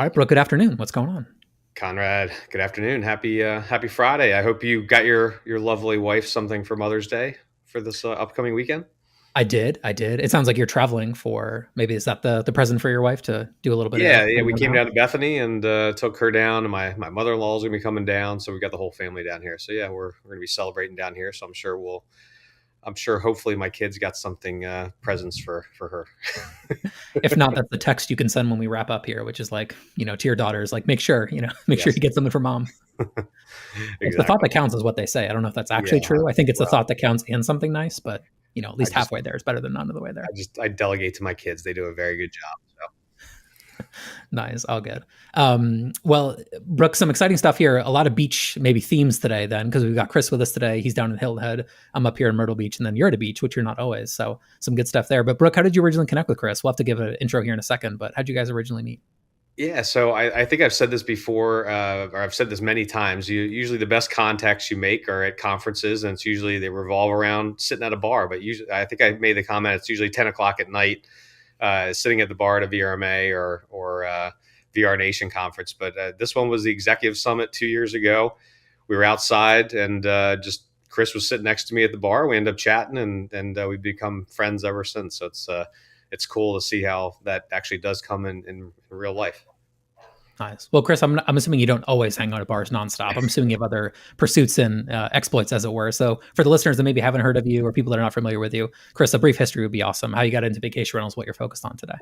All right, Brooke, good afternoon. What's going on? Conrad, good afternoon. Happy Friday. I hope you got your lovely wife something for Mother's Day for this upcoming weekend. I did. It sounds like you're traveling for, maybe is that the present for your wife to do a little bit of Yeah. cleaning We around the came house? down to Bethany and took her down, and my mother-in-law is gonna be coming down, so we got the whole family down here. So yeah, we're gonna be celebrating down here. So I'm sure hopefully my kids got something presents for her. If not, that's the text you can send when we wrap up here, which is like, to your daughters, like make sure, make sure Yes, you get something for mom. It's the thought exactly. that counts is what they say. I don't know if that's Yeah. actually true. I think it's the Well, thought that counts and something nice, but at I least just halfway there is better than none of the way there. I delegate to my kids. They do a very good job. So. Nice, all good. Well, Brooke, some exciting stuff here. A lot of beach maybe themes today, then, because we've got Chris with us today. He's down in Hilton Head. I'm up here in Myrtle Beach, and then you're at a beach, which you're not always. So some good stuff there. But Brooke, how did you originally connect with Chris? We'll have to give an intro here in a second. But how'd you guys originally meet? Yeah, so I think I've said this before, or I've said this many times. Usually the best contacts you make are at conferences, and it's usually they revolve around sitting at a bar. But usually, I think I made the comment it's usually 10 o'clock at night, sitting at the bar at a VRMA or VR Nation conference. But this one was the executive summit 2 years ago. We were outside, and just Chris was sitting next to me at the bar. We ended up chatting, and we've become friends ever since. So it's cool to see how that actually does come in real life. Nice. Well, Chris, I'm assuming you don't always hang out at bars nonstop. I'm assuming you have other pursuits and exploits, as it were. So, for the listeners that maybe haven't heard of you or people that are not familiar with you, Chris, a brief history would be awesome. How you got into vacation rentals, what you're focused on today.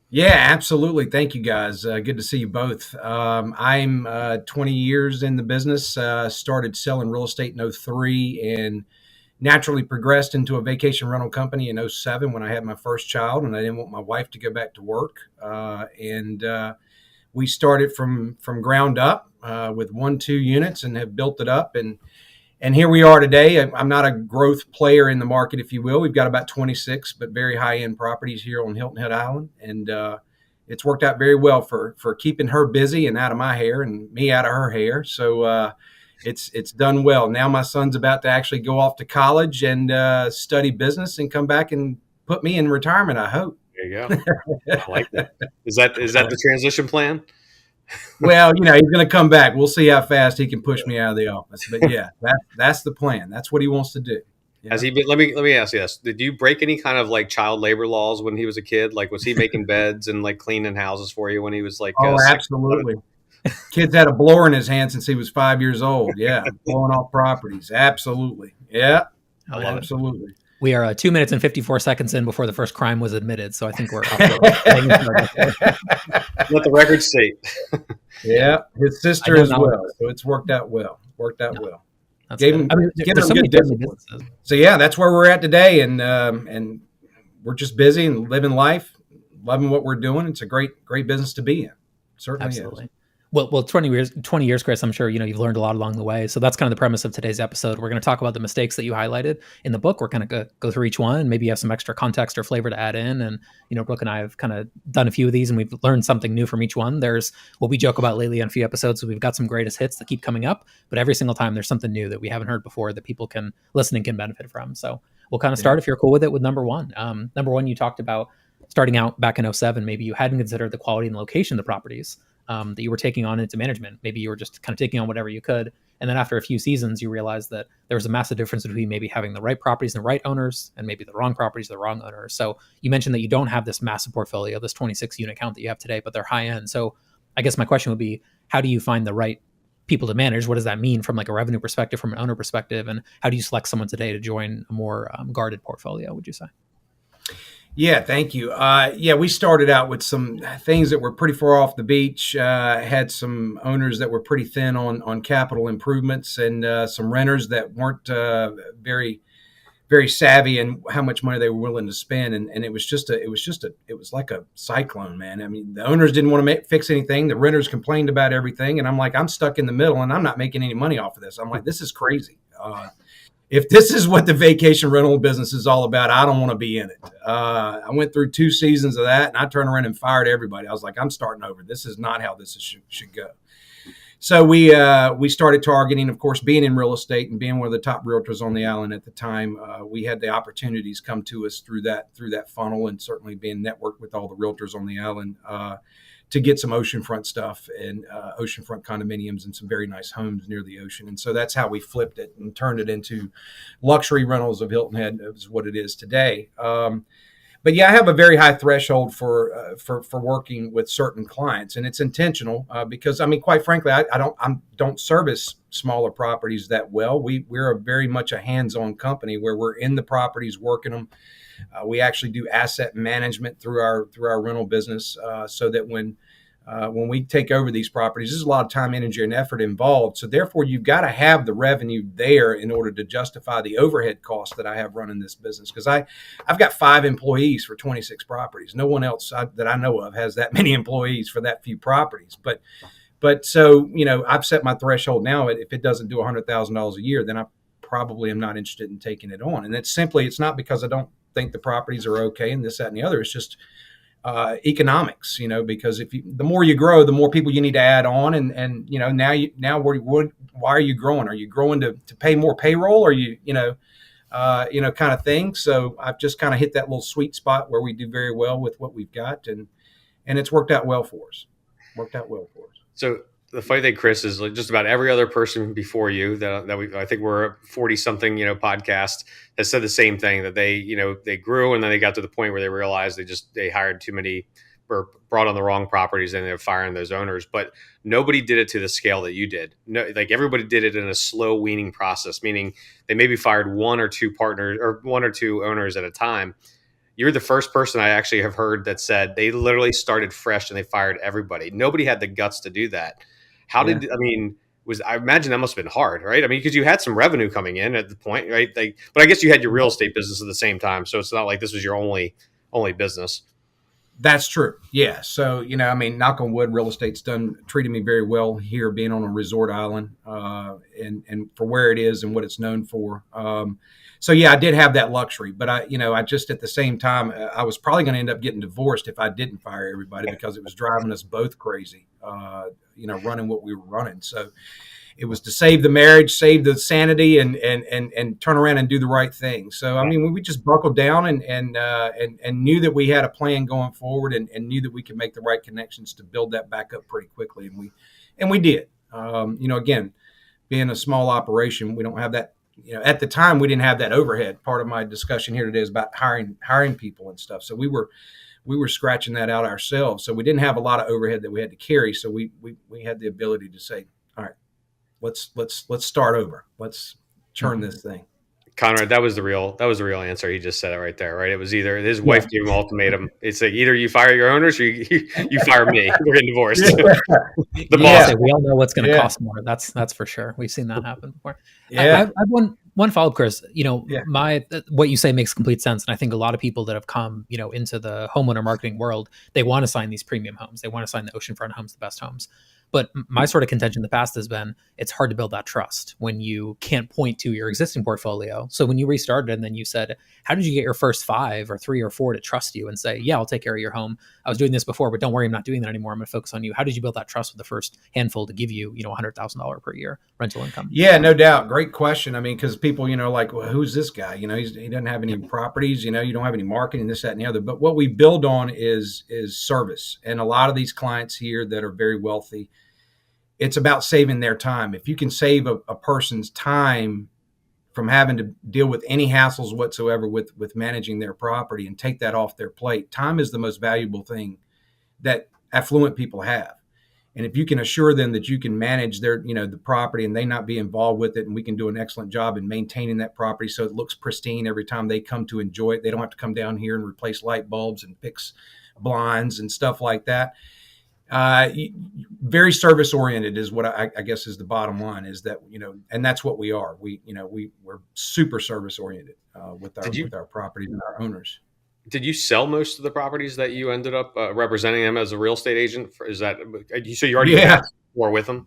Yeah, absolutely. Thank you, guys. Good to see you both. I'm 20 years in the business. Started selling real estate in '03 and naturally progressed into a vacation rental company in '07 when I had my first child, and I didn't want my wife to go back to work. And we started from ground up with 1-2 units and have built it up. And here we are today. I'm not a growth player in the market, if you will. We've got about 26, but very high-end properties here on Hilton Head Island. And it's worked out very well for keeping her busy and out of my hair and me out of her hair. So it's done well. Now my son's about to actually go off to college and study business and come back and put me in retirement, I hope. There you go. I like that. Is that the transition plan? Well, he's going to come back. We'll see how fast he can push me out of the office. But yeah, that's the plan. That's what he wants to do. Has he been? Let me ask you this: did you break any kind of like child labor laws when he was a kid? Like, was he making beds and like cleaning houses for you when he was like? Oh, 6? absolutely. Kid's had a blower in his hand since he was 5 years old. Yeah, blowing off properties. Absolutely. Yeah, I love it. absolutely. We are 2 minutes and 54 seconds in before the first crime was admitted. So I think we're off to Let the record state. Yeah, his sister as well. So it's worked out well. Well. That's Gave good. him, I mean, give there's him so many good family discipline. businesses. So yeah, that's where we're at today, and we're just busy and living life, loving what we're doing. It's a great business to be in. Certainly Absolutely. is. Well, 20 years, Chris, I'm sure, you've learned a lot along the way. So that's kind of the premise of today's episode. We're going to talk about the mistakes that you highlighted in the book. We're going to go through each one, and maybe you have some extra context or flavor to add in. And, Brooke and I have kind of done a few of these, and we've learned something new from each one. There's what we joke about lately on a few episodes. So we've got some greatest hits that keep coming up, but every single time there's something new that we haven't heard before that people can benefit from. So we'll kind of start, if you're cool with it, with number one. Number one, you talked about starting out back in '07. Maybe you hadn't considered the quality and location of the properties that you were taking on into management. Maybe you were just kind of taking on whatever you could. And then after a few seasons, you realized that there was a massive difference between maybe having the right properties and the right owners and maybe the wrong properties, the wrong owners. So you mentioned that you don't have this massive portfolio, this 26 unit count that you have today, but they're high end. So I guess my question would be, how do you find the right people to manage? What does that mean from like a revenue perspective, from an owner perspective? And how do you select someone today to join a more guarded portfolio, would you say? Yeah, thank you. We started out with some things that were pretty far off the beach, had some owners that were pretty thin on capital improvements, and some renters that weren't very, very savvy in how much money they were willing to spend. And it was like a cyclone, man. I mean, the owners didn't want to fix anything. The renters complained about everything. And I'm like, I'm stuck in the middle and I'm not making any money off of this. I'm like, this is crazy. If this is what the vacation rental business is all about, I don't want to be in it. I went through 2 seasons of that, and I turned around and fired everybody. I was like, I'm starting over. This is not how this should go. So we started targeting, of course, being in real estate and being one of the top realtors on the island at the time. We had the opportunities come to us through that funnel, and certainly being networked with all the realtors on the island. to get some oceanfront stuff and oceanfront condominiums and some very nice homes near the ocean. And so that's how we flipped it and turned it into luxury rentals of Hilton Head, is what it is today. But yeah, I have a very high threshold for working with certain clients, and it's intentional because, I mean, quite frankly, I don't service smaller properties that well. We're very much a hands-on company where we're in the properties working them. We actually do asset management through our rental business, so that when we take over these properties, there's a lot of time, energy, and effort involved. So therefore, you've got to have the revenue there in order to justify the overhead costs that I have running this business. Because I've got 5 employees for 26 properties. No one else that I know of has that many employees for that few properties. But so, I've set my threshold now. If it doesn't do $100,000 a year, then I probably am not interested in taking it on. And it's not because I don't think the properties are okay and this, that, and the other. It's just economics, because the more you grow, the more people you need to add on. And why are you growing? Are you growing to pay more payroll? Or kind of thing. So I've just kind of hit that little sweet spot where we do very well with what we've got. And it's worked out well for us. So the funny thing, Chris, is like just about every other person before you I think we're a 40 something, podcast, has said the same thing, that they grew and then they got to the point where they realized they hired too many or brought on the wrong properties and they're firing those owners. But nobody did it to the scale that you did. No, like everybody did it in a slow weaning process, meaning they maybe fired 1 or 2 partners or 1 or 2 owners at a time. You're the first person I actually have heard that said they literally started fresh and they fired everybody. Nobody had the guts to do that. I imagine that must have been hard, right? I mean, because you had some revenue coming in at the point, right? But I guess you had your real estate business at the same time. So it's not like this was your only business. That's true. Yeah. So, knock on wood, real estate's treated me very well here, being on a resort island, and for where it is and what it's known for. So yeah, I did have that luxury, but I just, at the same time, I was probably going to end up getting divorced if I didn't fire everybody, because it was driving us both crazy, running what we were running. So it was to save the marriage, save the sanity, and turn around and do the right thing. So, I mean, we just buckled down and knew that we had a plan going forward, and knew that we could make the right connections to build that back up pretty quickly. And we did. Again, being a small operation, we don't have that. At the time, we didn't have that overhead. Part of my discussion here today is about hiring people and stuff. So we were scratching that out ourselves. So we didn't have a lot of overhead that we had to carry. So we had the ability to say, all right, let's start over. Let's churn this thing. Conrad, that was the real answer. He just said it right there, right? It was either his wife gave him an ultimatum. It's like either you fire your owners or you fire me. We're getting divorced. The boss. We all know what's going to cost more. That's for sure. We've seen that happen before. Yeah. I have one follow-up, Chris. What you say makes complete sense, and I think a lot of people that have come, into the homeowner marketing world, they want to sign these premium homes. They want to sign the oceanfront homes, the best homes. But my sort of contention in the past has been, it's hard to build that trust when you can't point to your existing portfolio. So when you restarted and then you said, how did you get your first 5 or 3 or 4 to trust you and say, yeah, I'll take care of your home. I was doing this before, but don't worry, I'm not doing that anymore. I'm going to focus on you. How did you build that trust with the first handful to give you, $100,000 per year rental income? Yeah, no doubt. Great question. I mean, because people, like, well, who's this guy? He doesn't have any properties, you don't have any marketing, this, that, and the other. But what we build on is service. And a lot of these clients here that are very wealthy, it's about saving their time. If you can save a person's time from having to deal with any hassles whatsoever with managing their property and take that off their plate, time is the most valuable thing that affluent people have. And if you can assure them that you can manage their, the property and they not be involved with it, and we can do an excellent job in maintaining that property so it looks pristine every time they come to enjoy it. They don't have to come down here and replace light bulbs and fix blinds and stuff like that. Very service oriented is what I guess is the bottom line, is that, and that's what we are. We're super service oriented with our properties and our owners. Did you sell most of the properties that you ended up representing them as a real estate agent? Is that so? You already had war with them?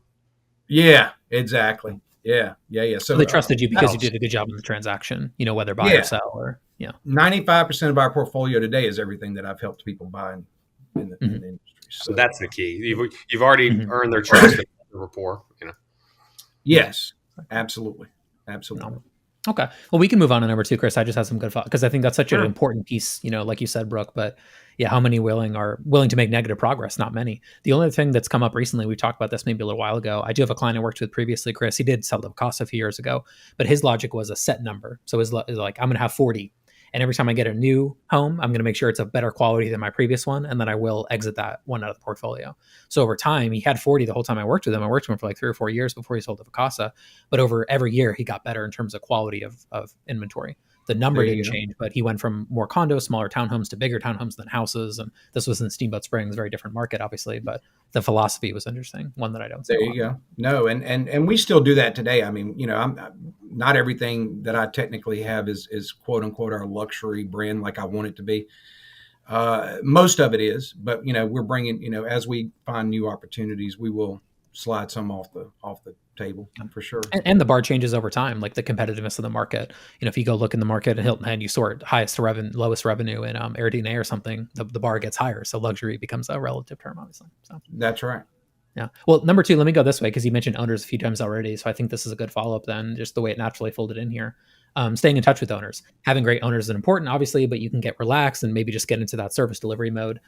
Yeah, exactly. Yeah. So they trusted you because you did a good job in the transaction. Whether buy or sell or 95% of our portfolio today is everything that I've helped people buy in the industry. So that's the key. You've already earned their trust and the rapport. Yes, absolutely. Okay. Well, we can move on to number two, Chris. I just have some good thoughts because I think that's such an Sure. important piece, like you said, Brooke. But yeah, how many are willing to make negative progress? Not many. The only thing that's come up recently, we talked about this maybe a little while ago. I do have a client I worked with previously, Chris. He did sell to Casa a few years ago, but his logic was a set number. So his like, I'm going to have 40. And every time I get a new home, I'm going to make sure it's of better quality than my previous one. And then I will exit that one out of the portfolio. So over time, he had 40 the whole time I worked with him. I worked with him for like 3 or 4 years before he sold to Vacasa. But over every year, he got better in terms of quality of inventory. The number didn't change, but he went from more condos, smaller townhomes to bigger townhomes than houses. And this was in Steamboat Springs, very different market, obviously. But the philosophy was interesting, one that I don't see. There you go. No, and we still do that today. I mean, I'm not everything that I technically have is quote unquote our luxury brand like I want it to be. Most of it is, but we're bringing, as we find new opportunities, we will slide some off the table for sure. And the bar changes over time, like the competitiveness of the market. If you go look in the market at Hilton Head, you sort highest to lowest revenue in Airdina or something, the bar gets higher. So luxury becomes a relative term, obviously. So that's right. Yeah. Well, number two, let me go this way because you mentioned owners a few times already. So I think this is a good follow-up then, just the way it naturally folded in here. Staying in touch with owners. Having great owners is important, obviously, but you can get relaxed and maybe just get into that service delivery mode.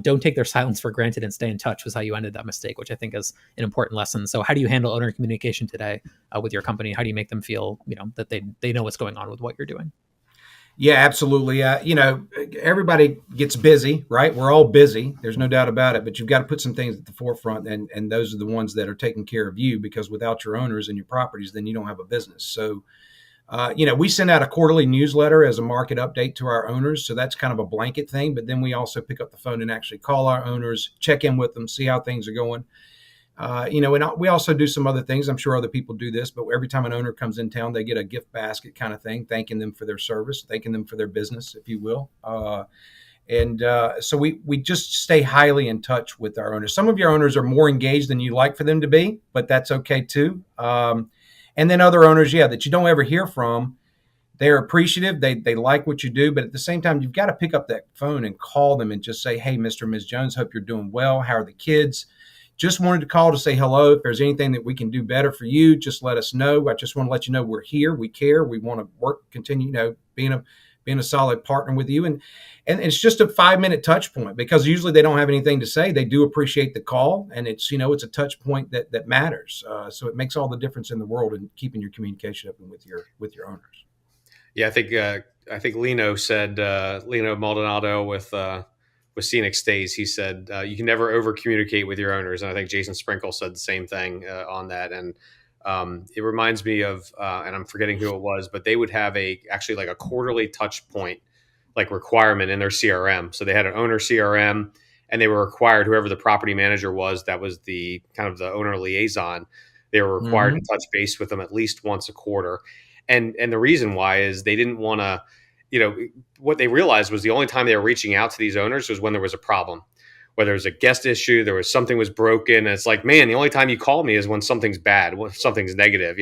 Don't take their silence for granted and stay in touch was how you ended that mistake, which I think is an important lesson. So how do you handle owner communication today with your company? How do you make them feel, that they know what's going on with what you're doing? Yeah, absolutely. Everybody gets busy, right? We're all busy. There's no doubt about it, but you've got to put some things at the forefront, and those are the ones that are taking care of you, because without your owners and your properties, then you don't have a business. So, we send out a quarterly newsletter as a market update to our owners. So that's kind of a blanket thing, but then we also pick up the phone and actually call our owners, check in with them, see how things are going. And we also do some other things. I'm sure other people do this, but every time an owner comes in town, they get a gift basket kind of thing, thanking them for their service, thanking them for their business, if you will. So we just stay highly in touch with our owners. Some of your owners are more engaged than you like for them to be, but that's okay too. And then other owners, that you don't ever hear from, they're appreciative. They like what you do, but at the same time, you've got to pick up that phone and call them and just say, hey, Mr. and Ms. Jones, hope you're doing well. How are the kids? Just wanted to call to say hello. If there's anything that we can do better for you, just let us know. I just want to let you know we're here. We care. We want to continue, being a solid partner with you. And it's just a 5-minute touch point, because usually they don't have anything to say. They do appreciate the call, and it's a touch point that matters. So it makes all the difference in the world in keeping your communication open with your owners. Yeah, I think Lino said, Lino Maldonado with Scenic Stays, he said, you can never over communicate with your owners. And I think Jason Sprinkle said the same thing on that. And it reminds me of, and I'm forgetting who it was, but they would have actually like a quarterly touch point, like requirement in their CRM. So they had an owner CRM, and they were required, whoever the property manager was, that was the kind of the owner liaison, they were required to touch base with them at least once a quarter. And the reason why is they didn't want to, what they realized was the only time they were reaching out to these owners was when there was a problem, whether it was a guest issue, something was broken. And it's like, man, the only time you call me is when something's bad, when something's negative,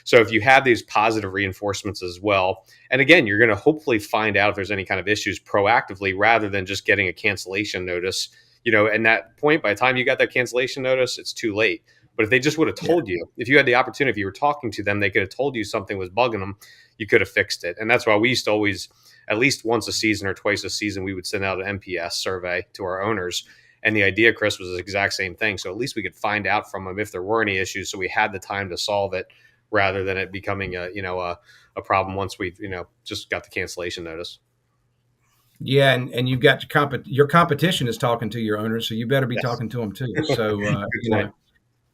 So if you have these positive reinforcements as well, and again, you're going to hopefully find out if there's any kind of issues proactively rather than just getting a cancellation notice, and that point, by the time you got that cancellation notice, it's too late. But if they just would have told you, if you had the opportunity, if you were talking to them, they could have told you something was bugging them, you could have fixed it. And that's why we used to always, at least once a season or twice a season, we would send out an NPS survey to our owners. And the idea, Chris, was the exact same thing. So at least we could find out from them if there were any issues, so we had the time to solve it rather than it becoming a problem once we've, just got the cancellation notice. Yeah, and you've got your competition is talking to your owners, so you better be talking to them too. So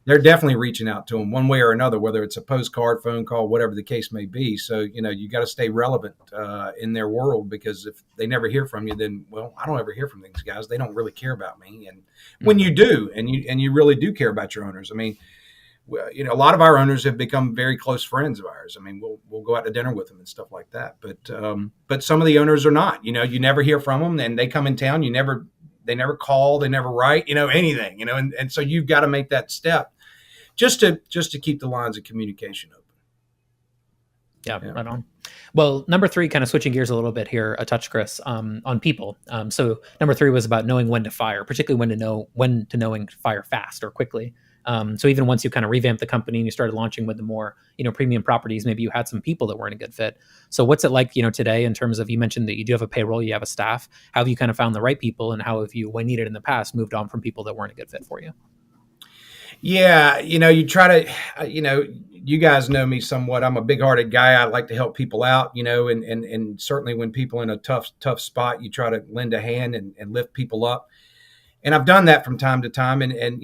they're definitely reaching out to them one way or another, whether it's a postcard, phone call, whatever the case may be. So, you got to stay relevant in their world, because if they never hear from you, then, well, I don't ever hear from these guys. They don't really care about me. And when you do, and you really do care about your owners, I mean, a lot of our owners have become very close friends of ours. I mean, we'll go out to dinner with them and stuff like that. But some of the owners are not. You never hear from them, and they come in town. They never call, they never write, anything. And so you've got to make that step. Just to keep the lines of communication open. Yeah, right on. Well, number 3, kind of switching gears a little bit here, a touch, Chris, on people. So number 3 was about knowing when to fire, particularly when to fire fast or quickly. So even once you kind of revamped the company and you started launching with the more, premium properties, maybe you had some people that weren't a good fit. So what's it like, today in terms of, you mentioned that you do have a payroll, you have a staff. How have you kind of found the right people, and how have you, when needed in the past, moved on from people that weren't a good fit for you? Yeah, you try to, you guys know me somewhat. I'm a big-hearted guy. I like to help people out, and certainly when people are in a tough spot, you try to lend a hand and lift people up. And I've done that from time to time. And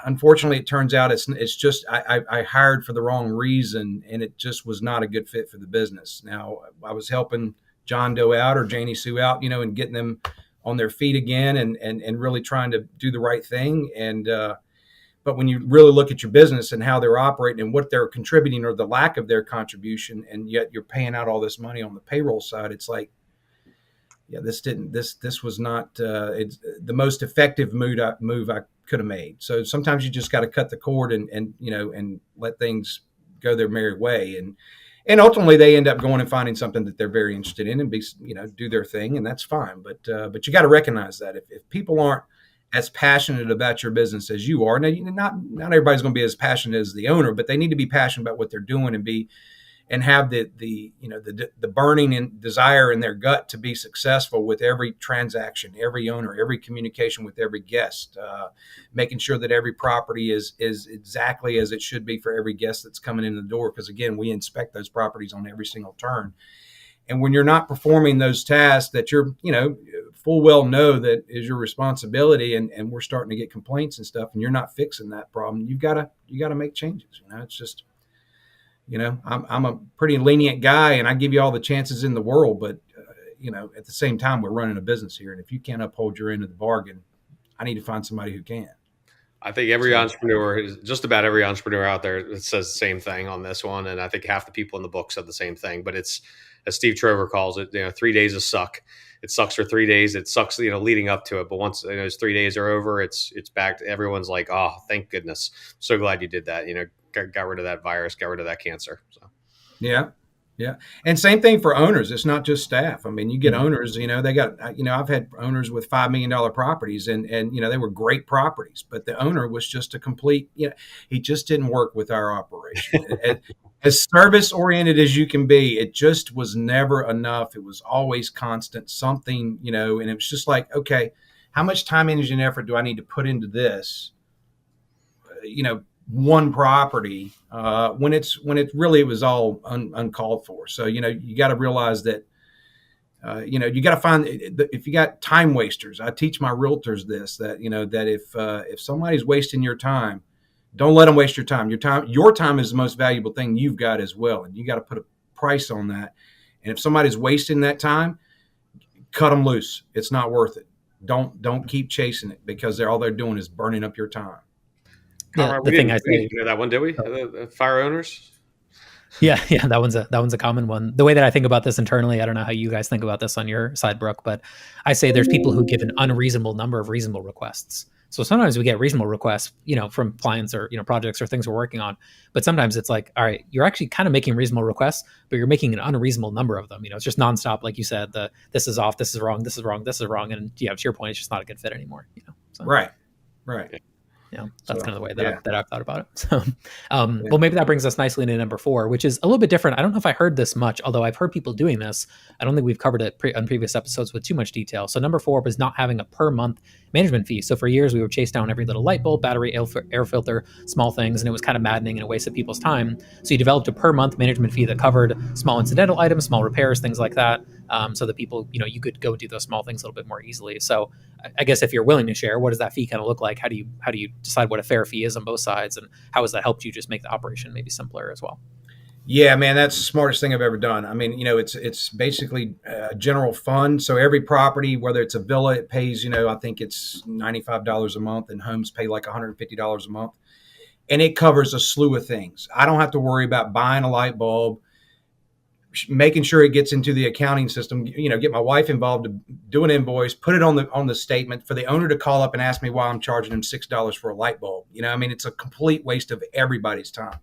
unfortunately, it turns out it's just I hired for the wrong reason, and it just was not a good fit for the business. Now, I was helping John Doe out or Janie Sue out, and getting them on their feet again, and really trying to do the right thing. And but when you really look at your business and how they're operating and what they're contributing or the lack of their contribution, and yet you're paying out all this money on the payroll side, it's like, yeah, this was not it's the most effective move I could have made. So sometimes you just got to cut the cord and let things go their merry way. And ultimately they end up going and finding something that they're very interested in and do their thing, and that's fine. But you got to recognize that if people aren't as passionate about your business as you are, now not everybody's going to be as passionate as the owner, but they need to be passionate about what they're doing and have the burning and desire in their gut to be successful with every transaction, every owner, every communication with every guest, making sure that every property is exactly as it should be for every guest that's coming in the door. Because again, we inspect those properties on every single turn. And when you're not performing those tasks that you're, full well know that is your responsibility, and we're starting to get complaints and stuff, and you're not fixing that problem, you gotta make changes. It's just, I'm a pretty lenient guy, and I give you all the chances in the world, but at the same time, we're running a business here, and if you can't uphold your end of the bargain, I need to find somebody who can. I think just about every entrepreneur out there says the same thing on this one. And I think half the people in the book said the same thing, but it's, as Steve Trover calls it, 3 days of suck. It sucks for 3 days. It sucks, leading up to it. But once those 3 days are over, it's back to, everyone's like, oh, thank goodness. So glad you did that. Got rid of that virus, got rid of that cancer. So. Yeah. Yeah. And same thing for owners. It's not just staff. I mean, you get owners, they got, I've had owners with $5 million properties and they were great properties, but the owner was just a complete, he just didn't work with our operation. As service oriented as you can be, it just was never enough. It was always constant something, and it was just like, okay, how much time, energy, and effort do I need to put into this? One property when it really was all uncalled for. So you got to realize that you got to find, if you got time wasters. I teach my realtors this, that that if somebody's wasting your time, don't let them waste your time. Your time is the most valuable thing you've got as well, and you got to put a price on that. And if somebody's wasting that time, cut them loose. It's not worth it. Don't keep chasing it, because all they're doing is burning up your time. Yeah, we didn't know that one, did we? Fire owners. Yeah, that one's a common one. The way that I think about this internally, I don't know how you guys think about this on your side, Brooke, but I say there's people who give an unreasonable number of reasonable requests. So sometimes we get reasonable requests, from clients or projects or things we're working on. But sometimes it's like, all right, you're actually kind of making reasonable requests, but you're making an unreasonable number of them. It's just nonstop, like you said. This is off, this is wrong, this is wrong, this is wrong, and to your point, it's just not a good fit anymore. So. Right. That's kind of the way that I've thought about it. So, well, maybe that brings us nicely into number 4, which is a little bit different. I don't know if I heard this much, although I've heard people doing this. I don't think we've covered it on previous episodes with too much detail. So number 4 was not having a per month management fee. So for years, we would chase down every little light bulb, battery, air filter, small things, and it was kind of maddening and a waste of people's time. So you developed a per month management fee that covered small incidental items, small repairs, things like that. So that people, you could go do those small things a little bit more easily. So I guess if you're willing to share, what does that fee kind of look like? How do you decide what a fair fee is on both sides, and how has that helped you just make the operation maybe simpler as well? Yeah, man, that's the smartest thing I've ever done. I mean, it's basically a general fund. So every property, whether it's a villa, it pays, I think it's $95 a month, and homes pay like $150 a month. And it covers a slew of things. I don't have to worry about buying a light bulb, making sure it gets into the accounting system, get my wife involved to do an invoice, put it on the statement, for the owner to call up and ask me why I'm charging him $6 for a light bulb. It's a complete waste of everybody's time.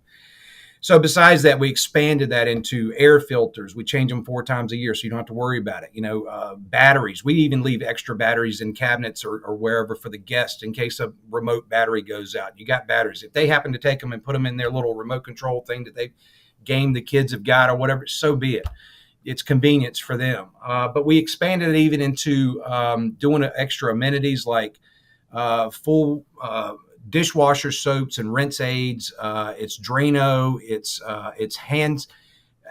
So besides that, we expanded that into air filters. We change them 4 times a year, so you don't have to worry about it. Batteries. We even leave extra batteries in cabinets or wherever for the guests in case a remote battery goes out. You got batteries. If they happen to take them and put them in their little remote control thing that they game the kids have got or whatever, so be it. It's convenience for them. But we expanded it even into doing extra amenities like full dishwasher soaps and rinse aids. It's Drano. It's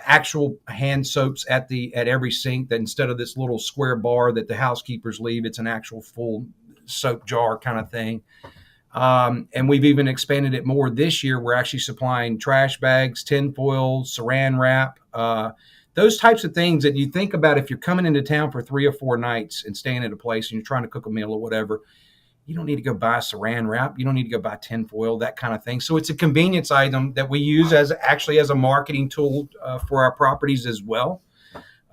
actual hand soaps at every sink. That instead of this little square bar that the housekeepers leave, it's an actual full soap jar kind of thing. And we've even expanded it more this year. We're actually supplying trash bags, tinfoil, saran wrap, those types of things that you think about if you're coming into town for 3 or 4 nights and staying at a place and you're trying to cook a meal or whatever. You don't need to go buy saran wrap. You don't need to go buy tinfoil, that kind of thing. So it's a convenience item that we use as a marketing tool for our properties as well.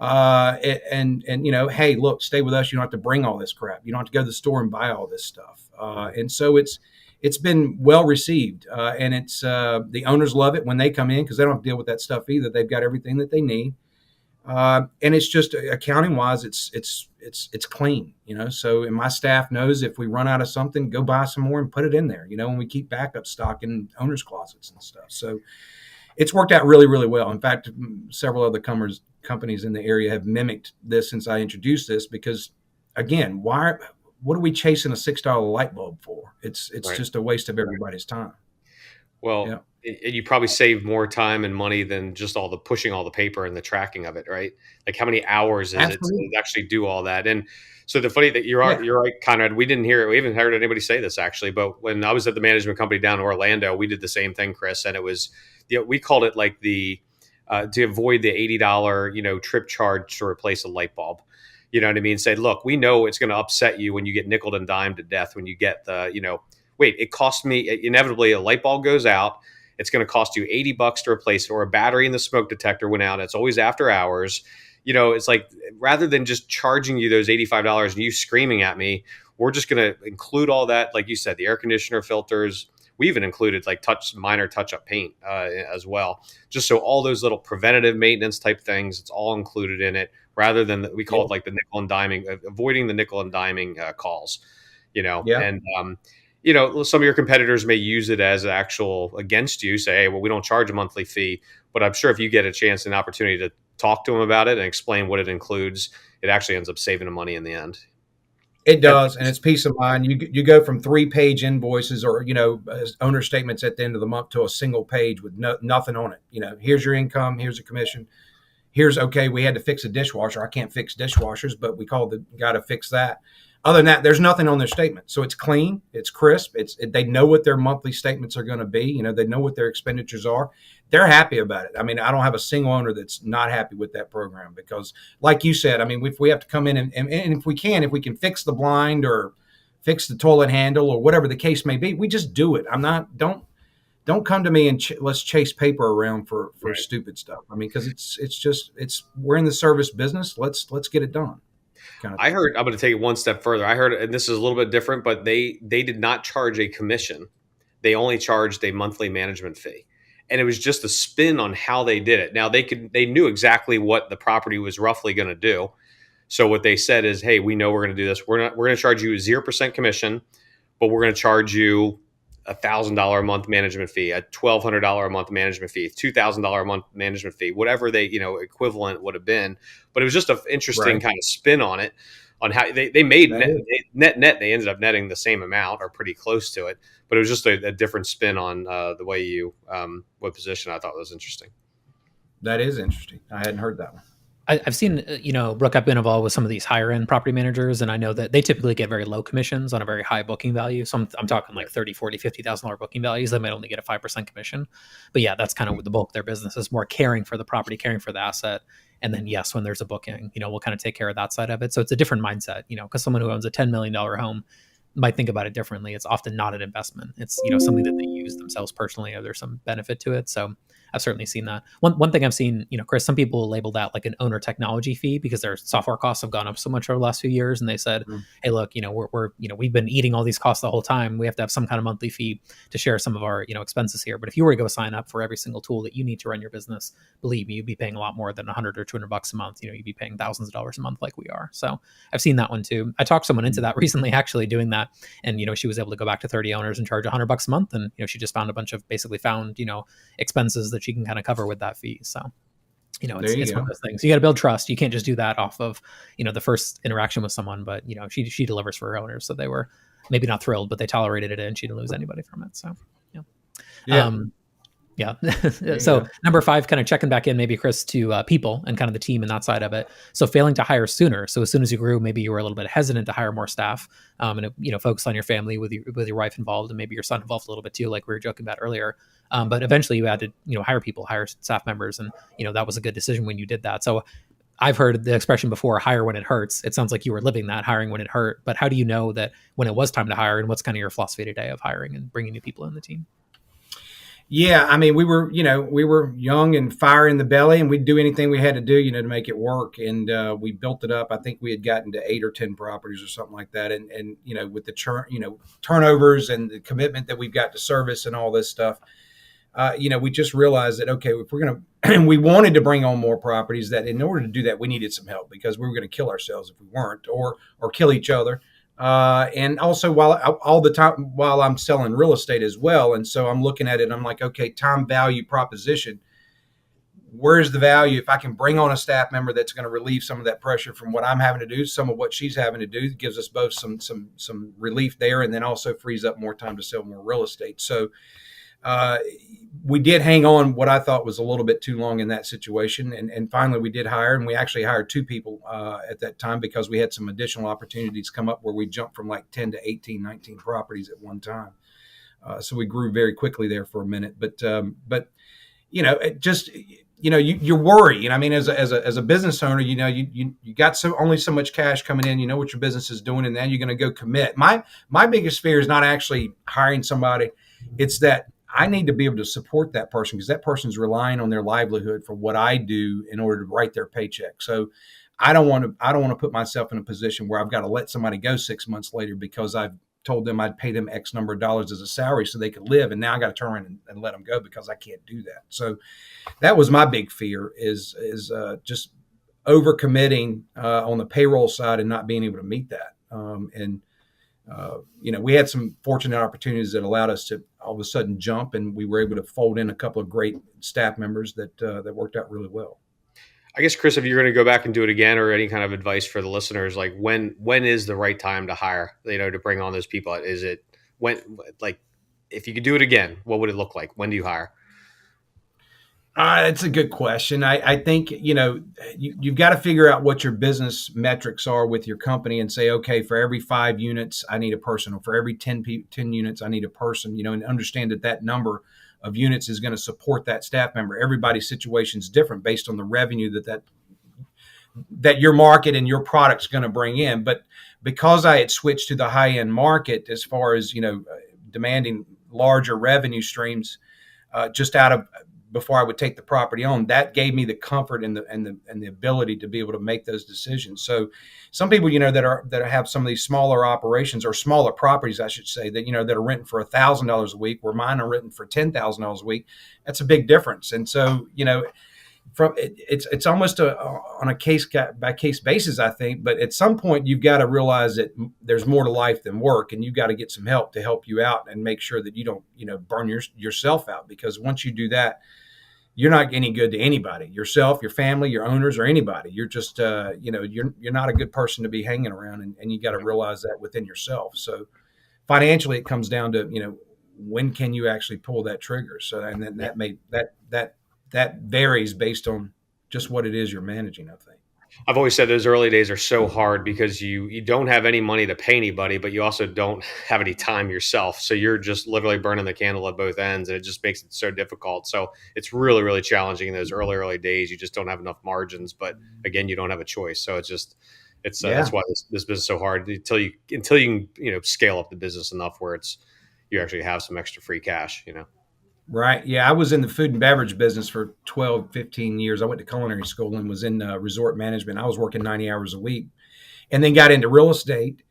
And hey, look, stay with us. You don't have to bring all this crap. You don't have to go to the store and buy all this stuff. And so it's been well received. And it's the owners love it when they come in because they don't have to deal with that stuff either. They've got everything that they need. And it's just accounting wise, it's clean, so, and my staff knows if we run out of something, go buy some more and put it in there, and we keep backup stock in owners' closets and stuff. So it's worked out really, really well. In fact, several other companies in the area have mimicked this since I introduced this, because again, what are we chasing a $6 light bulb for? It's right. Just a waste of everybody's time. Well, yeah. You probably save more time and money than just all the pushing all the paper and the tracking of it, right? Like how many hours is Absolutely. It to actually do all that? And so the funny that you're right, Conrad, we didn't hear it. We haven't heard anybody say this actually, but when I was at the management company down in Orlando, we did the same thing, Chris. And it was, we called it like to avoid the $80, trip charge to replace a light bulb. You know what I mean? Say, look, we know it's going to upset you when you get nickeled and dimed to death, when you get it cost me, inevitably a light bulb goes out. It's going to cost you $80 to replace it, or a battery in the smoke detector went out. It's always after hours. It's like, rather than just charging you those $85 and you screaming at me, we're just going to include all that. Like you said, the air conditioner filters, we even included like minor touch-up paint as well. Just so all those little preventative maintenance type things, it's all included in it, rather than we call it like the nickel and diming, avoiding the nickel and diming calls, and some of your competitors may use it as actual against you, say, hey, well, we don't charge a monthly fee. But I'm sure if you get a chance and opportunity to talk to them about it and explain what it includes, it actually ends up saving them money in the end. It does, and it's peace of mind. You go from 3-page invoices or owner statements at the end of the month to a single page with nothing on it. Here's your income, here's a commission. Here's we had to fix a dishwasher. I can't fix dishwashers, but we called the guy to fix that. Other than that, there's nothing on their statement. So it's clean, it's crisp, they know what their monthly statements are going to be. They know what their expenditures are. They're happy about it. I mean, I don't have a single owner that's not happy with that program, because like you said, I mean, if we have to come in and if we can fix the blind or fix the toilet handle or whatever the case may be, we just do it. Don't come to me and let's chase paper around for right. Stupid stuff. I mean, because it's we're in the service business. Let's get it done. Kind of I'm going to take it one step further. I heard, and this is a little bit different, but they did not charge a commission. They only charged a monthly management fee. And it was just a spin on how they did it. Now they knew exactly what the property was roughly going to do. So what they said is, hey, we know we're going to do this. We're going to charge you a 0% commission, but we're going to charge you $1,000 a month management fee, a $1,200 a month management fee, $2,000 a month management fee, whatever they, equivalent would have been. But it was just an interesting kind of spin on it, on how they made net. They ended up netting the same amount or pretty close to it. But it was just a different spin on the way you what position I thought was interesting. That is interesting. I hadn't heard that one. I've seen, Brooke, I've been involved with some of these higher end property managers, and I know that they typically get very low commissions on a very high booking value. So I'm talking like $30,000, $40,000, $50,000 booking values. They might only get a 5% commission. But yeah, that's kind of what the bulk of their business is, more caring for the property, caring for the asset. And then yes, when there's a booking, we'll kind of take care of that side of it. So it's a different mindset, because someone who owns a $10 million home might think about it differently. It's often not an investment. It's, something that they use themselves personally, or there's some benefit to it. So I've certainly seen that. One thing I've seen, Chris, some people label that like an owner technology fee because their software costs have gone up so much over the last few years. And they said, hey, look, we're we've been eating all these costs the whole time. We have to have some kind of monthly fee to share some of our, expenses here. But if you were to go sign up for every single tool that you need to run your business, believe me, you'd be paying a lot more than $100 or $200 a month. You'd be paying thousands of dollars a month like we are. So I've seen that one too. I talked someone into that recently, actually doing that. And, she was able to go back to 30 owners and charge $100 a month. And, she just found a bunch of expenses that she can kind of cover with that fee. So, it's one of those things. You got to build trust. You can't just do that off of, the first interaction with someone, but, she delivers for her owners. So they were maybe not thrilled, but they tolerated it and she didn't lose anybody from it. So, yeah. Yeah. So number 5, kind of checking back in, maybe Chris, to people and kind of the team and that side of it. So failing to hire sooner. So as soon as you grew, maybe you were a little bit hesitant to hire more staff, and focus on your family with your wife involved, and maybe your son involved a little bit too, like we were joking about earlier. But eventually you had to hire staff members, and that was a good decision when you did that. So I've heard the expression before, hire when it hurts. It sounds like you were living that, hiring when it hurt. But how do you know that when it was time to hire, and what's kind of your philosophy today of hiring and bringing new people in the team? Yeah, I mean, we were young and fire in the belly, and we'd do anything we had to do, to make it work. And we built it up. I think we had gotten to 8 or 10 properties or something like that. And with the turnovers and the commitment that we've got to service and all this stuff, we just realized that, okay, if we're going to, we wanted to bring on more properties, that in order to do that, we needed some help because we were going to kill ourselves if we weren't, or kill each other. And also all the time while I'm selling real estate as well. And so I'm looking at it and I'm like, okay, time value proposition. Where's the value? If I can bring on a staff member that's going to relieve some of that pressure from what I'm having to do, some of what she's having to do, gives us both some relief there, and then also frees up more time to sell more real estate. So we did hang on what I thought was a little bit too long in that situation. And finally we did hire, and we actually hired 2 people at that time because we had some additional opportunities come up where we jumped from like 10 to 18, 19 properties at one time. So we grew very quickly there for a minute, but it just, you worry, I mean, as a business owner, you got only so much cash coming in, what your business is doing, and then you're going to go commit. My biggest fear is not actually hiring somebody. It's that I need to be able to support that person because that person's relying on their livelihood for what I do in order to write their paycheck. So I don't want to put myself in a position where I've got to let somebody go 6 months later because I've told them I'd pay them X number of dollars as a salary so they could live. And now I got to turn around and let them go because I can't do that. So that was my big fear is just overcommitting on the payroll side and not being able to meet that. We had some fortunate opportunities that allowed us to all of a sudden jump, and we were able to fold in a couple of great staff members that worked out really well. I guess, Chris, if you're going to go back and do it again, or any kind of advice for the listeners, like when is the right time to hire, to bring on those people? Is it if you could do it again, what would it look like? When do you hire? It's a good question. I think, you've got to figure out what your business metrics are with your company and say, okay, for every 5 units, I need a person, or for every 10 units, I need a person, and understand that number of units is going to support that staff member. Everybody's situation is different based on the revenue that your market and your product's going to bring in. But because I had switched to the high end market, as far as, demanding larger revenue streams, just out of before I would take the property on, that gave me the comfort and the ability to be able to make those decisions. So some people, that have some of these smaller operations, or smaller properties, I should say, that, that are renting for $1,000 a week, where mine are renting for $10,000 a week. That's a big difference. And so, it's almost on a case by case basis, I think. But at some point, you've got to realize that there's more to life than work, and you've got to get some help to help you out and make sure that you don't, burn yourself out. Because once you do that, you're not any good to anybody, yourself, your family, your owners, or anybody. You're just, you're not a good person to be hanging around, and you got to realize that within yourself. So financially, it comes down to, when can you actually pull that trigger? So, and then that varies based on just what it is you're managing, I think. I've always said those early days are so hard because you don't have any money to pay anybody, but you also don't have any time yourself. So you're just literally burning the candle at both ends, and it just makes it so difficult. So it's really, really challenging in those early days. You just don't have enough margins, but again, you don't have a choice. So that's why this business is so hard until you can, scale up the business enough where you actually have some extra free cash, Right. Yeah. I was in the food and beverage business for 12, 15 years. I went to culinary school and was in resort management. I was working 90 hours a week and then got into real estate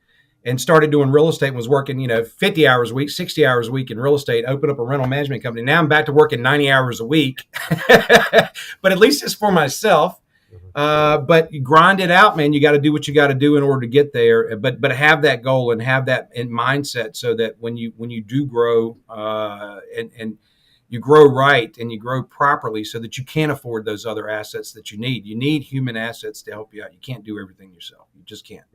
and started doing real estate and was working, 50 hours a week, 60 hours a week in real estate, opened up a rental management company. Now I'm back to working 90 hours a week, but at least it's for myself. But you grind it out, man. You got to do what you got to do in order to get there. But have that goal and have that in mindset so that when you do grow and you grow right and you grow properly so that you can afford those other assets that you need. You need human assets to help you out. You can't do everything yourself. You just can't.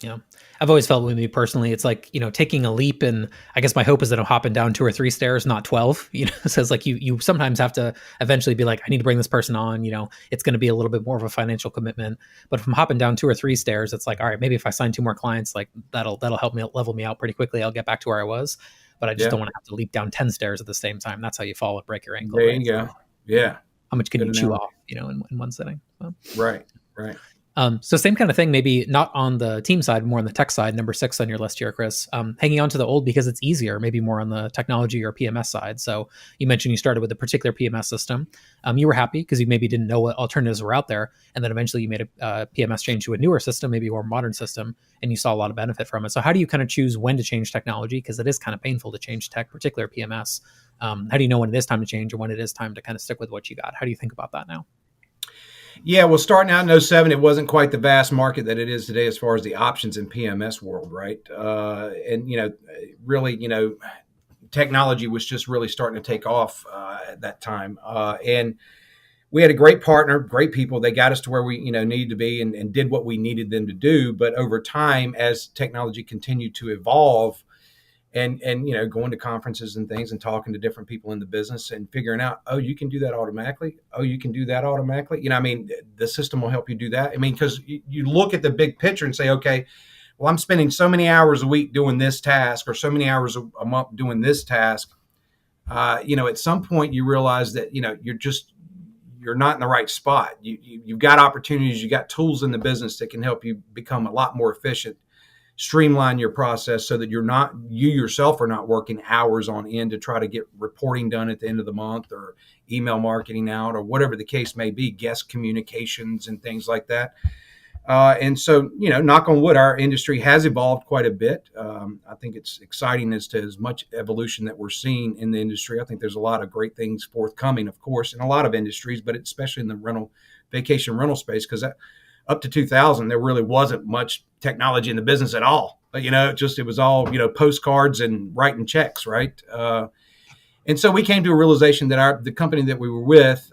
Yeah. I've always felt with me personally, it's like, taking a leap, and I guess my hope is that I'm hopping down 2 or 3 stairs, not 12, so it's like you sometimes have to eventually be like, I need to bring this person on, it's going to be a little bit more of a financial commitment, but if I'm hopping down 2 or 3 stairs, it's like, all right, maybe if I sign 2 more clients, like that'll help me level me out pretty quickly. I'll get back to where I was, but I just don't want to have to leap down 10 stairs at the same time. That's how you fall and break your ankle. There right? you go. Yeah. How much can you chew off, in one sitting? So. Right. So same kind of thing, maybe not on the team side, more on the tech side, number 6 on your list here, Chris, hanging on to the old because it's easier, maybe more on the technology or PMS side. So you mentioned you started with a particular PMS system. You were happy because you maybe didn't know what alternatives were out there. And then eventually you made a PMS change to a newer system, maybe a more modern system, and you saw a lot of benefit from it. So how do you kind of choose when to change technology? Because it is kind of painful to change tech, particular PMS. How do you know when it is time to change or when it is time to kind of stick with what you got? How do you think about that now? Yeah, well, starting out in '07, it wasn't quite the vast market that it is today as far as the options in PMS world, right? And, really, technology was just really starting to take off at that time. And we had a great partner, great people. They got us to where we, needed to be and did what we needed them to do. But over time, as technology continued to evolve, and going to conferences and things and talking to different people in the business and figuring out, oh, you can do that automatically. Oh, you can do that automatically. The system will help you do that. Because you look at the big picture and say, okay, well, I'm spending so many hours a week doing this task or so many hours a month doing this task. At some point you realize that, you're not in the right spot. You've got opportunities, you got tools in the business that can help you become a lot more efficient, streamline your process so that you yourself are not working hours on end to try to get reporting done at the end of the month or email marketing out or whatever the case may be, guest communications and things like that. And so, knock on wood, our industry has evolved quite a bit. I think it's exciting as to as much evolution that we're seeing in the industry. I think there's a lot of great things forthcoming, of course, in a lot of industries, but especially in the vacation rental space, because up to 2000, there really wasn't much technology in the business at all. But, it was all, postcards and writing checks, right? And so we came to a realization that the company that we were with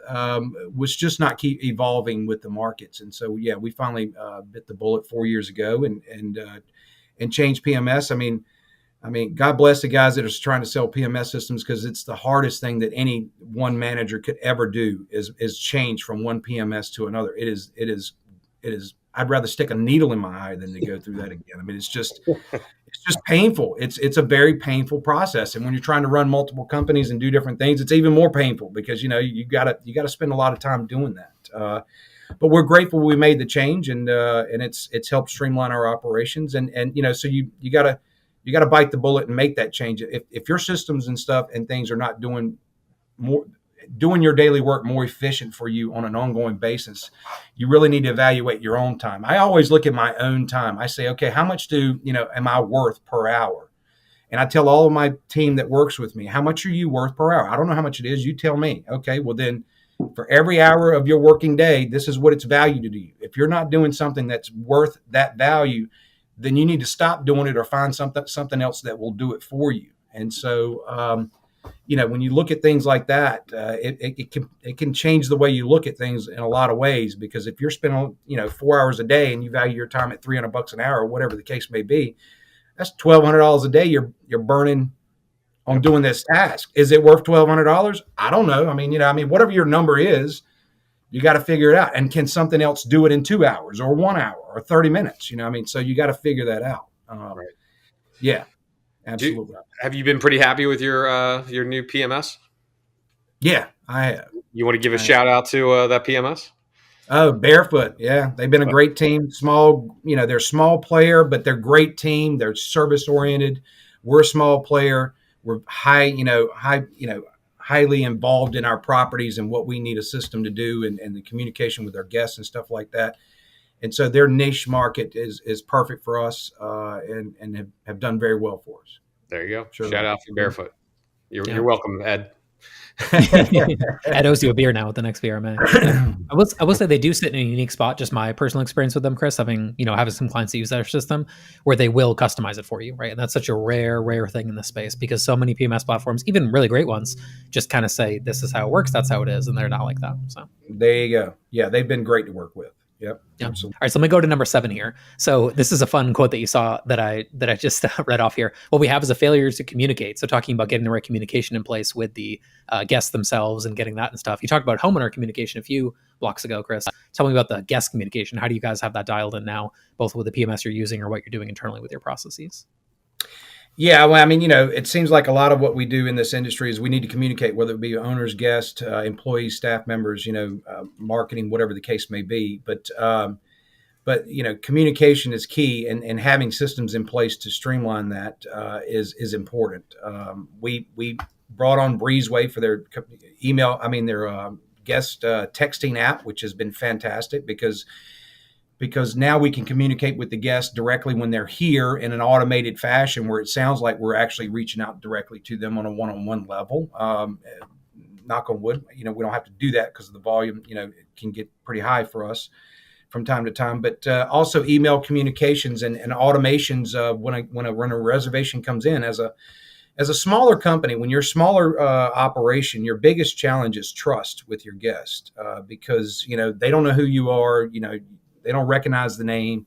was just not keep evolving with the markets. And so, yeah, we finally bit the bullet 4 years ago and changed PMS. I mean, God bless the guys that are trying to sell PMS systems, because it's the hardest thing that any one manager could ever do is change from one PMS to another. It is. I'd rather stick a needle in my eye than to go through that again. It's just painful. It's a very painful process. And when you're trying to run multiple companies and do different things, it's even more painful because, you gotta spend a lot of time doing that. But we're grateful we made the change and it's helped streamline our operations. And so you gotta bite the bullet and make that change. If your systems and stuff and things are not doing your daily work more efficient for you on an ongoing basis, you really need to evaluate your own time. I always look at my own time. I say, okay, how much am I worth per hour? And I tell all of my team that works with me, how much are you worth per hour? I don't know how much it is. You tell me. Okay, well then for every hour of your working day, this is what it's valued to you. If you're not doing something that's worth that value, then you need to stop doing it or find something else that will do it for you. And so, when you look at things like that, it can change the way you look at things in a lot of ways. Because if you're spending 4 hours a day and you value your time at $300 an hour, or whatever the case may be, that's $1,200 a day you're burning on doing this task. Is it worth $1,200? I don't know. Whatever your number is, you got to figure it out. And can something else do it in 2 hours or 1 hour or 30 minutes? So you got to figure that out. Right. Yeah. Absolutely. Have you been pretty happy with your new PMS? Yeah, I have. You want to give a shout out to that PMS? Oh, Barefoot. Yeah, they've been a great team. Small, they're a small player, but they're a great team. They're service oriented. We're a small player. We're high highly involved in our properties and what we need a system to do, and the communication with our guests and stuff like that. And so their niche market is perfect for us, and have done very well for us. There you go. Sure. Shout out for Barefoot. You're welcome, Ed. Ed owes you a beer now with the next VRMA. Yeah. I will say they do sit in a unique spot. Just my personal experience with them, Chris, having some clients that use their system where they will customize it for you, right? And that's such a rare thing in this space, because so many PMS platforms, even really great ones, just kind of say this is how it works, that's how it is, and they're not like that. So there you go. Yeah, they've been great to work with. Yep. Absolutely. All right, so let me go to number 7 here. So this is a fun quote that you saw that I just read off here. What we have is a failure to communicate. So talking about getting the right communication in place with the guests themselves and getting that and stuff. You talked about homeowner communication a few blocks ago, Chris. Tell me about the guest communication. How do you guys have that dialed in now, both with the PMS you're using or what you're doing internally with your processes? Yeah, well, I mean, it seems like a lot of what we do in this industry is we need to communicate, whether it be owners, guests, employees, staff members, marketing, whatever the case may be. But communication is key, and having systems in place to streamline that is important. We brought on Breezeway for their their guest texting app, which has been fantastic because now we can communicate with the guests directly when they're here in an automated fashion, where it sounds like we're actually reaching out directly to them on a one-on-one level. Knock on wood, we don't have to do that because of the volume, it can get pretty high for us from time to time, but also email communications and automations when a reservation comes in. As a smaller company, when you're a smaller operation, your biggest challenge is trust with your guest, because they don't know who you are, they don't recognize the name,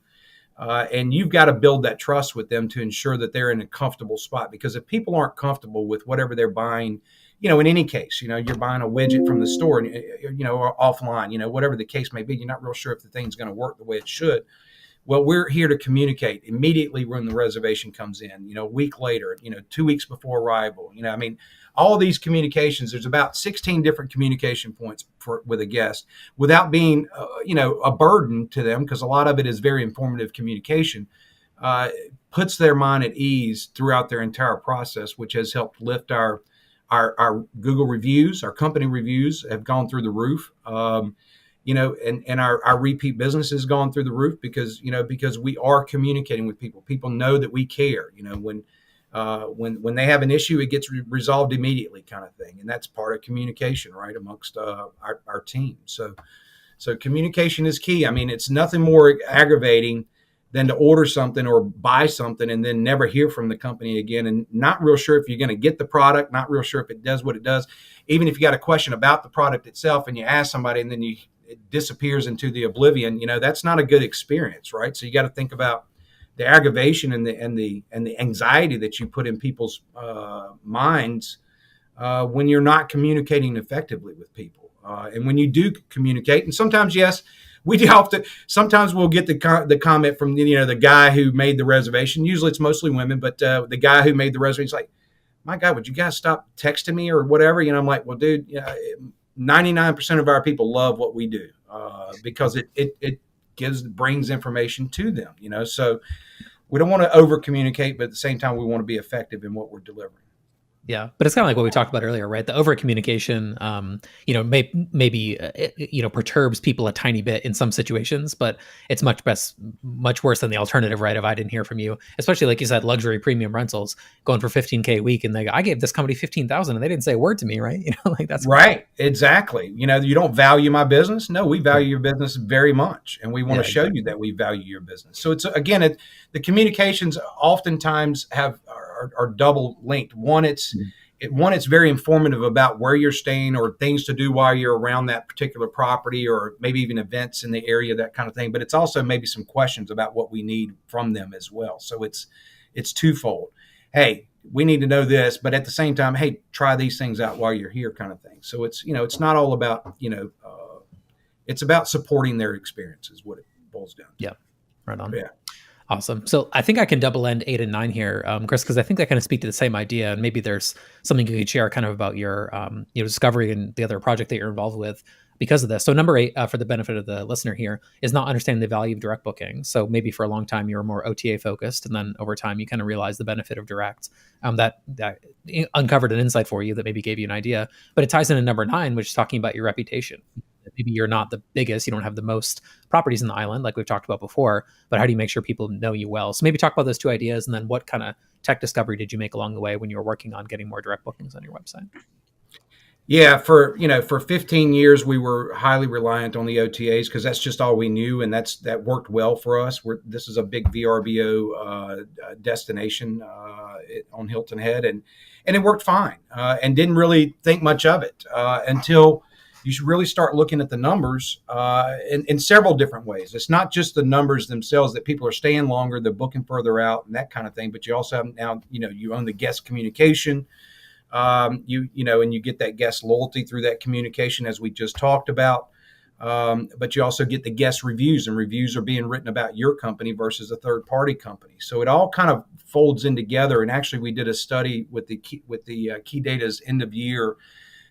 and you've got to build that trust with them to ensure that they're in a comfortable spot. Because if people aren't comfortable with whatever they're buying, in any case, you're buying a widget from the store, or offline, whatever the case may be, you're not real sure if the thing's going to work the way it should. Well, we're here to communicate immediately when the reservation comes in, a week later, 2 weeks before arrival. All of these communications, there's about 16 different communication points with a guest without being, a burden to them, because a lot of it is very informative communication, puts their mind at ease throughout their entire process, which has helped lift our Google reviews. Our company reviews have gone through the roof. And our repeat business has gone through the roof because we are communicating with people. People know that we care. When they have an issue, it gets resolved immediately, kind of thing. And that's part of communication, right, amongst our team. So communication is key. I mean, it's nothing more aggravating than to order something or buy something and then never hear from the company again, and not real sure if you're going to get the product, not real sure if it does what it does. Even if you got a question about the product itself and you ask somebody and then it disappears into the oblivion, that's not a good experience, right? So you got to think about the aggravation and the anxiety that you put in people's minds when you're not communicating effectively with people. And when you do communicate, and sometimes, yes, we have to. Sometimes we'll get the comment from the guy who made the reservation. Usually it's mostly women, but the guy who made the reservation is like, "My God, would you guys stop texting me or whatever?" I'm like, "Well, dude, 99% of our people love what we do because it brings information to them. So we don't want to over communicate, but at the same time, we want to be effective in what we're delivering." Yeah, but it's kind of like what we talked about earlier, right? The over communication, maybe perturbs people a tiny bit in some situations, but it's much worse than the alternative, right? If I didn't hear from you, especially like you said, luxury premium rentals going for $15K a week, and I gave this company $15,000, and they didn't say a word to me, right? That's right, exactly. You don't value my business. No, we value your business very much, and we want to show you that we value your business. So it's the communications oftentimes are double linked. One, it's very informative about where you're staying or things to do while you're around that particular property, or maybe even events in the area, that kind of thing. But it's also maybe some questions about what we need from them as well. So it's twofold. Hey, we need to know this, but at the same time, hey, try these things out while you're here, kind of thing. So it's it's not all about it's about supporting their experience is what it boils down to. Yeah, right on. Yeah. Awesome. So I think I can double end 8 and 9 here, Chris, because I think they kind of speak to the same idea, and maybe there's something you could share kind of about your discovery and the other project that you're involved with. because of this. So number 8, for the benefit of the listener here, is not understanding the value of direct booking. So maybe for a long time you were more OTA focused, and then over time you kind of realized the benefit of direct. That uncovered an insight for you that maybe gave you an idea. But it ties into number 9, which is talking about your reputation. Maybe you're not the biggest, you don't have the most properties in the island, like we've talked about before, but how do you make sure people know you well? So maybe talk about those 2 ideas, and then what kind of tech discovery did you make along the way when you were working on getting more direct bookings on your website? Yeah, for 15 years, we were highly reliant on the OTAs because that's just all we knew, and that worked well for us. This is a big VRBO destination on Hilton Head, and it worked fine, and didn't really think much of it until you should really start looking at the numbers in several different ways. It's not just the numbers themselves that people are staying longer, they're booking further out, and that kind of thing. But you also have now, you own the guest communication. And you get that guest loyalty through that communication, as we just talked about. But you also get the guest reviews, and reviews are being written about your company versus a third-party company. So it all kind of folds in together. And actually, we did a study with the Key Data's end-of-year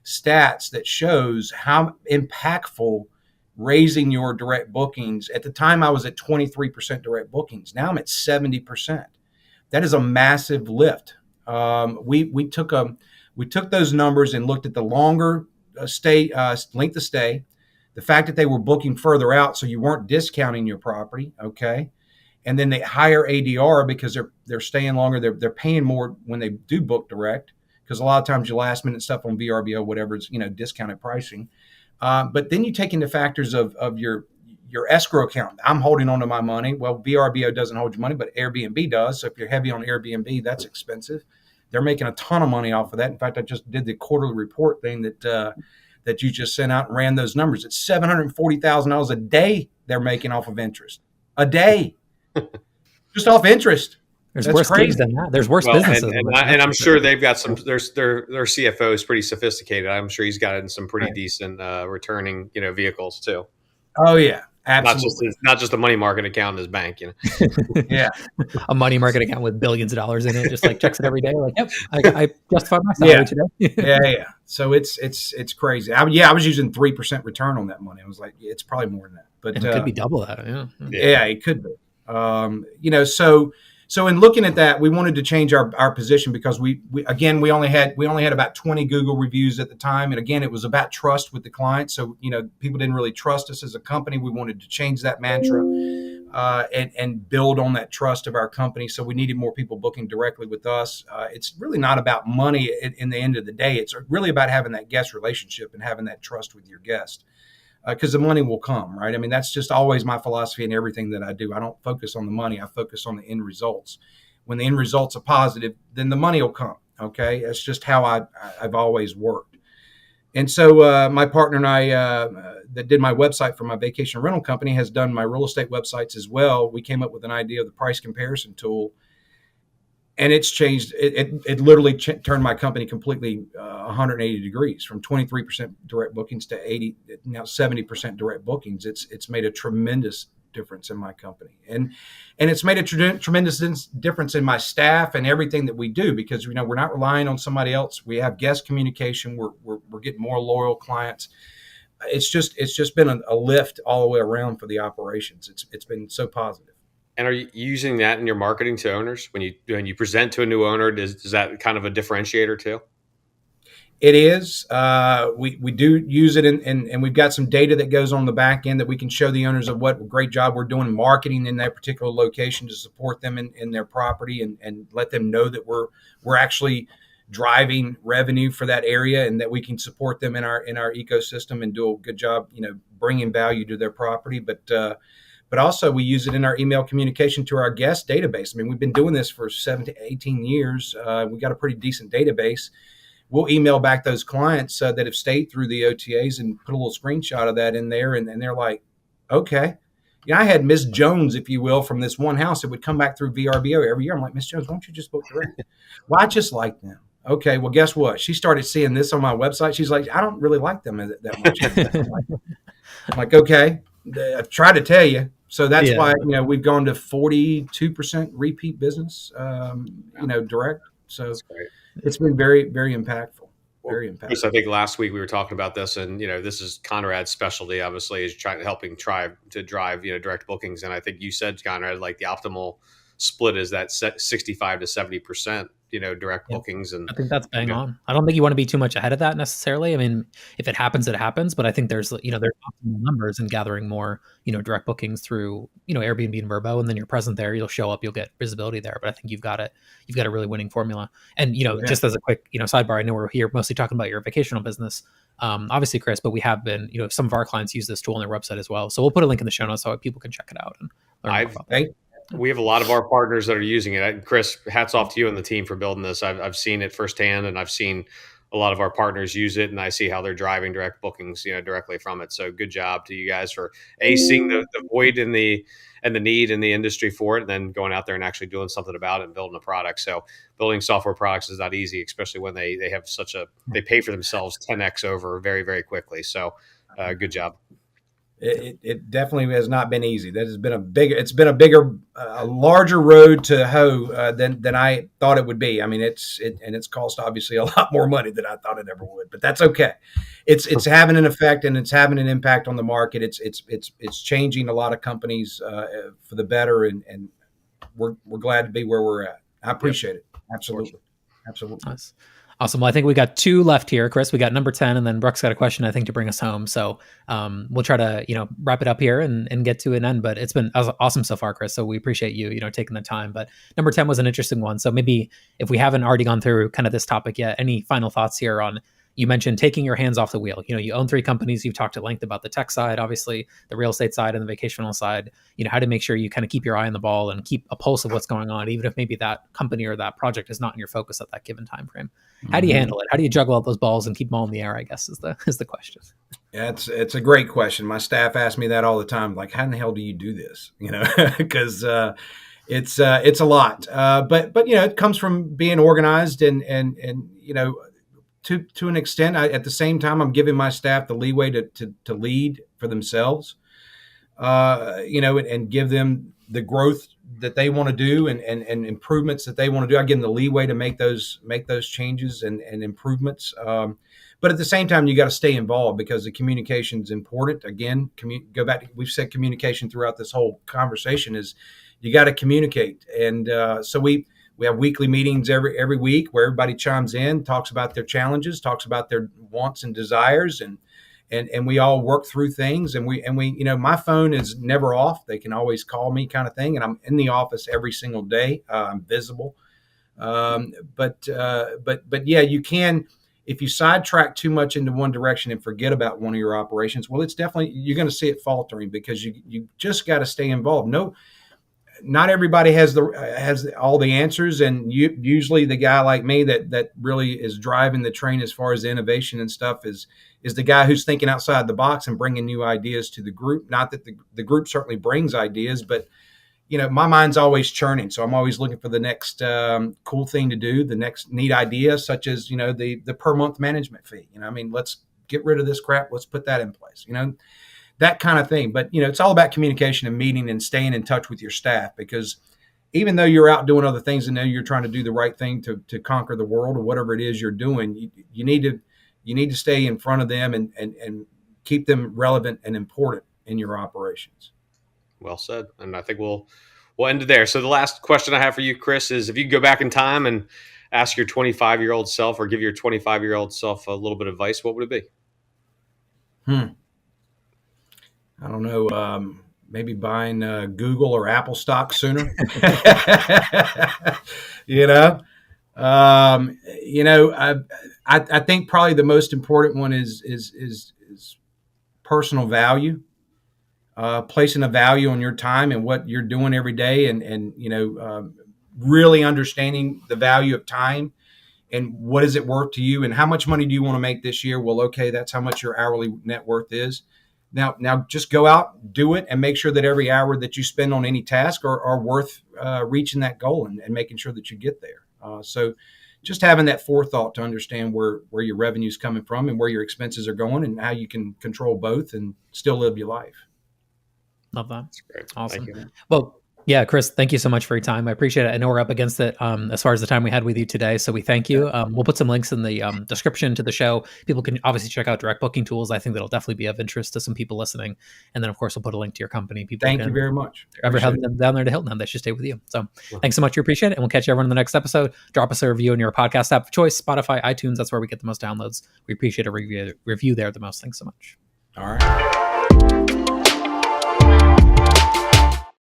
stats that shows how impactful raising your direct bookings. At the time, I was at 23% direct bookings. Now I'm at 70%. That is a massive lift. We took those numbers and looked at the longer length of stay, the fact that they were booking further out, so you weren't discounting your property, okay, and then the higher ADR because they're staying longer, they're paying more when they do book direct, because a lot of times your last minute stuff on VRBO, whatever, it's discounted pricing, but then you take into factors of your escrow account. I'm holding on to my money. Well, VRBO doesn't hold your money, but Airbnb does. So if you're heavy on Airbnb, that's expensive. They're making a ton of money off of that. In fact, I just did the quarterly report thing that you just sent out and ran those numbers. It's $740,000 a day they're making off of interest. A day. Just off interest. There's worse things than that. There's worse businesses. And I'm sure they've got some. Their CFO is pretty sophisticated. I'm sure he's gotten some pretty decent returning vehicles too. Oh yeah, absolutely. Not just a money market account in his bank. Yeah, a money market account with billions of dollars in it, just like checks it every day. Like, yep, I justified my salary today. yeah. So it's crazy. I was using 3% return on that money. I was like, it's probably more than that, but and it could be double that. Yeah, it could be. So in looking at that, we wanted to change our position because we only had about 20 Google reviews at the time, and again, it was about trust with the client. So people didn't really trust us as a company. We wanted to change that mantra and build on that trust of our company. So we needed more people booking directly with us. It's really not about money in the end of the day. It's really about having that guest relationship and having that trust with your guest. Because the money will come, right? I mean, that's just always my philosophy in everything that I do. I don't focus on the money. I focus on the end results. When the end results are positive, then the money will come, okay? That's just how I've always worked. And so my partner and I that did my website for my vacation rental company has done my real estate websites as well. We came up with an idea of the price comparison tool. And it's changed. It literally turned my company completely 180 degrees from 23% direct bookings to 70% direct bookings. It's made a tremendous difference in my company, and it's made a tremendous difference in my staff and everything that we do because we're not relying on somebody else. We have guest communication. We're getting more loyal clients. It's just been a lift all the way around for the operations. It's been so positive. And are you using that in your marketing to owners when you present to a new owner? Is that kind of a differentiator too? It is. We do use it, and we've got some data that goes on the back end that we can show the owners of what great job we're doing marketing in that particular location to support them in their property and let them know that we're actually driving revenue for that area and that we can support them in our ecosystem and do a good job, bringing value to their property, but also we use it in our email communication to our guest database. I mean, we've been doing this for 7 to 18 years. We got a pretty decent database. We'll email back those clients that have stayed through the OTAs and put a little screenshot of that in there. And they're like, okay. I had Miss Jones, if you will, from this one house that would come back through VRBO every year. I'm like, Miss Jones, why don't you just book direct? Well, I just like them. Okay, well, guess what? She started seeing this on my website. She's like, I don't really like them that much. I'm like, okay, I try to tell you. So that's why, we've gone to 42% repeat business, direct. So it's been very, very impactful. very Chris, impactful. I think last week we were talking about this, and this is Conrad's specialty. Obviously, is helping try to drive direct bookings. And I think you said, Conrad, like the optimal split is that 65 to 70% direct Yep. bookings, and I think that's bang on. I don't think you want to be too much ahead of that necessarily. I mean, if it happens, it happens. But I think there's optimal numbers in gathering more direct bookings through Airbnb and Vrbo, and then you're present there. You'll show up, you'll get visibility there. But I think you've got a really winning formula. And just as a quick sidebar, I know we're here mostly talking about your vacational business, obviously, Chris, but we have been some of our clients use this tool on their website as well. So we'll put a link in the show notes so people can check it out and learn more about that. We have a lot of our partners that are using it. Chris, hats off to you and the team for building this. I've seen it firsthand, and I've seen a lot of our partners use it, and I see how they're driving direct bookings, directly from it. So good job to you guys for seeing the void and the need in the industry for it, and then going out there and actually doing something about it and building a product. So building software products is not easy, especially when they have they pay for themselves 10x over very, very quickly. So good job. It definitely has not been easy. That has been a larger road to hoe than I thought it would be. I mean, it's cost obviously a lot more money than I thought it ever would, but that's okay. It's having an effect, and it's having an impact on the market. It's changing a lot of companies for the better, and we're glad to be where we're at. I appreciate it. Absolutely. Nice. Awesome. Well, I think we got 2 left here, Chris. We got number 10, and then Brooke's got a question, I think, to bring us home. So we'll try to, wrap it up here and get to an end. But it's been awesome so far, Chris. So we appreciate you, taking the time. But number 10 was an interesting one. So maybe if we haven't already gone through kind of this topic yet, any final thoughts here on, you mentioned taking your hands off the wheel. You own 3 companies. You've talked at length about the tech side, obviously the real estate side and the vacational side, how to make sure you kind of keep your eye on the ball and keep a pulse of what's going on, even if maybe that company or that project is not in your focus at that given time frame. How do you handle it? How do you juggle all those balls and keep them all in the air, I guess is the question. Yeah, it's a great question. My staff asks me that all the time. Like, how in the hell do you do this? Because it's a lot. But it comes from being organized and to an extent. At the same time, I'm giving my staff the leeway to lead for themselves, and give them the growth that they want to do and improvements that they want to do. I give them the leeway to make those changes and improvements. But at the same time, you got to stay involved because the communication is important. Again, go back. We've said communication throughout this whole conversation is you got to communicate. And so we have weekly meetings every week where everybody chimes in, talks about their challenges, talks about their wants and desires, and we all work through things. And we my phone is never off. They can always call me, kind of thing. And I'm in the office every single day. I'm visible. But yeah, you can. If you sidetrack too much into one direction and forget about one of your operations, well, it's definitely, you're going to see it faltering because you just got to stay involved. No, not everybody has all the answers, and usually the guy like me that really is driving the train as far as the innovation and stuff is the guy who's thinking outside the box and bringing new ideas to the group. Not that the group certainly brings ideas, but my mind's always churning, so I'm always looking for the next cool thing to do, the next neat idea, such as the per month management fee. Let's get rid of this crap. Let's put that in place. That kind of thing. But it's all about communication and meeting and staying in touch with your staff, because even though you're out doing other things and know you're trying to do the right thing to conquer the world or whatever it is you're doing, you need to stay in front of them and keep them relevant and important in your operations. Well said. And I think we'll end it there. So the last question I have for you, Chris, is if you could go back in time and ask your 25-year-old self or give your 25-year-old self a little bit of advice, what would it be? I don't know. Maybe buying Google or Apple stock sooner. I think probably the most important one is personal value. Placing a value on your time and what you're doing every day, and really understanding the value of time and what is it worth to you and how much money do you want to make this year? Well, okay, that's how much your hourly net worth is. Now just go out, do it, and make sure that every hour that you spend on any task are worth reaching that goal and making sure that you get there. So just having that forethought to understand where your revenue is coming from and where your expenses are going and how you can control both and still live your life. Love that. That's great. Awesome. Thank you. Well, Yeah, Chris, thank you so much for your time. I appreciate it. I know we're up against it as far as the time we had with you today, so we thank you. We'll put some links in the description to the show. People can obviously check out direct booking tools. I think that'll definitely be of interest to some people listening. And then, of course, we'll put a link to your company. People Thank you very much. Ever have them down there to Hilton Head, they should stay with you. So thanks so much. We appreciate it. And we'll catch you everyone in the next episode. Drop us a review in your podcast app of choice, Spotify, iTunes. That's where we get the most downloads. We appreciate a review there the most. Thanks so much. All right.